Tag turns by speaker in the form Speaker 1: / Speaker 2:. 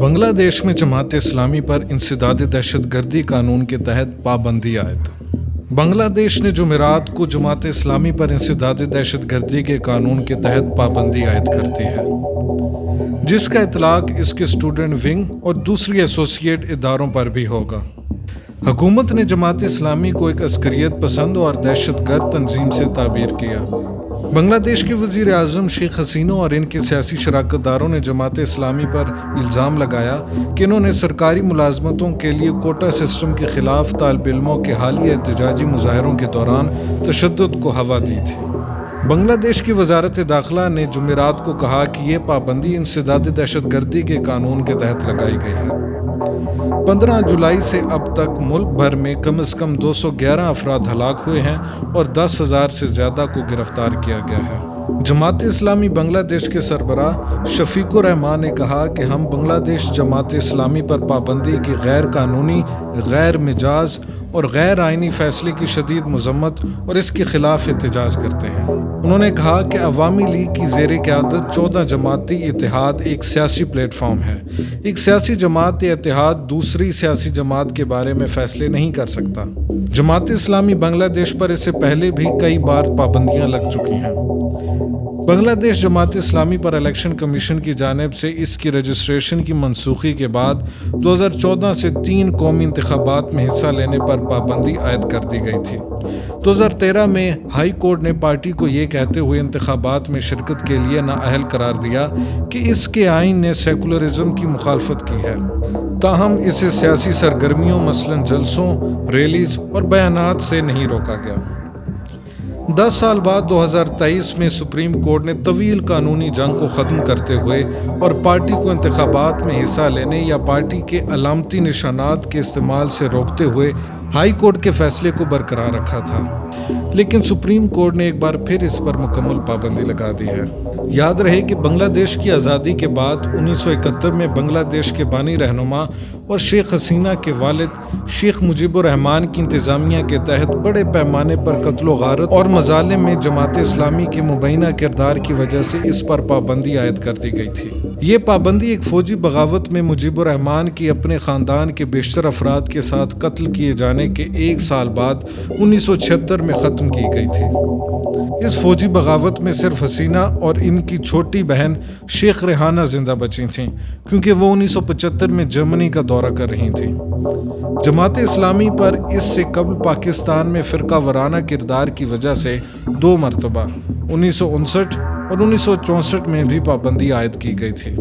Speaker 1: بنگلہ دیش میں جماعت اسلامی پر انسداد دہشت گردی قانون کے تحت پابندی عائد۔ بنگلہ دیش نے جمعرات کو جماعت اسلامی پر انسداد دہشت گردی کے قانون کے تحت پابندی عائد کر دی ہے، جس کا اطلاق اس کے اسٹوڈنٹ ونگ اور دوسری ایسوسیٹ اداروں پر بھی ہوگا۔ حکومت نے جماعت اسلامی کو ایک عسکریت پسند اور دہشت گرد تنظیم سے تعبیر کیا۔ بنگلہ دیش کے وزیر اعظم شیخ حسینہ اور ان کے سیاسی شراکت داروں نے جماعت اسلامی پر الزام لگایا کہ انہوں نے سرکاری ملازمتوں کے لیے کوٹا سسٹم کے خلاف طالب علموں کے حالیہ احتجاجی مظاہروں کے دوران تشدد کو ہوا دی تھی۔ بنگلہ دیش کی وزارت داخلہ نے جمعرات کو کہا کہ یہ پابندی انسداد دہشت گردی کے قانون کے تحت لگائی گئی ہے۔ 15 جولائی سے اب تک ملک بھر میں کم از کم 211 افراد ہلاک ہوئے ہیں اور 10,000 سے زیادہ کو گرفتار کیا گیا ہے۔ جماعت اسلامی بنگلہ دیش کے سربراہ شفیق الرحمان نے کہا کہ ہم بنگلہ دیش جماعت اسلامی پر پابندی کی غیر قانونی، غیر مجاز اور غیر آئینی فیصلے کی شدید مذمت اور اس کے خلاف احتجاج کرتے ہیں۔ انہوں نے کہا کہ عوامی لیگ کی زیر قیادت 14 جماعتی اتحاد ایک سیاسی پلیٹ فارم ہے۔ ایک سیاسی جماعت یا اتحاد دوسری سیاسی جماعت کے بارے میں فیصلے نہیں کر سکتا۔ جماعت اسلامی بنگلہ دیش پر اس سے پہلے بھی کئی بار پابندیاں لگ چکی ہیں۔ بنگلہ دیش جماعت اسلامی پر الیکشن کمیشن کی جانب سے اس کی رجسٹریشن کی منسوخی کے بعد 2014 سے 3 قومی انتخابات میں حصہ لینے پر پابندی عائد کر دی گئی تھی۔ 2013 میں ہائی کورٹ نے پارٹی کو یہ کہتے ہوئے انتخابات میں شرکت کے لیے نااہل قرار دیا کہ اس کے آئین نے سیکولرزم کی مخالفت کی ہے، تاہم اسے سیاسی سرگرمیوں مثلاً جلسوں، ریلیز اور بیانات سے نہیں روکا گیا۔ 10 سال بعد 2023 میں سپریم کورٹ نے طویل قانونی جنگ کو ختم کرتے ہوئے اور پارٹی کو انتخابات میں حصہ لینے یا پارٹی کے علامتی نشانات کے استعمال سے روکتے ہوئے ہائی کورٹ کے فیصلے کو برقرار رکھا تھا، لیکن سپریم کورٹ نے ایک بار پھر اس پر مکمل پابندی لگا دی ہے۔ یاد رہے کہ بنگلہ دیش کی آزادی کے بعد 1971 میں بنگلہ دیش کے بانی رہنما اور شیخ حسینہ کے والد شیخ مجیب الرحمان کی انتظامیہ کے تحت بڑے پیمانے پر قتل و غارت اور مظالم میں جماعت اسلامی کے مبینہ کردار کی وجہ سے اس پر پابندی عائد کر دی گئی تھی۔ یہ پابندی ایک فوجی بغاوت میں مجیب الرحمان کی اپنے خاندان کے بیشتر افراد کے ساتھ قتل کیے جانے کے 1 سال بعد 1976 میں ختم کی گئی تھی۔ اس فوجی بغاوت میں صرف حسینہ اور ان کی چھوٹی بہن شیخ ریحانہ زندہ بچی تھیں، کیونکہ وہ 1975 میں جرمنی کا دورہ کر رہی تھیں۔ جماعت اسلامی پر اس سے قبل پاکستان میں فرقہ وارانہ کردار کی وجہ سے 2 مرتبہ 1959 اور 1964 میں بھی پابندی عائد کی گئی تھی۔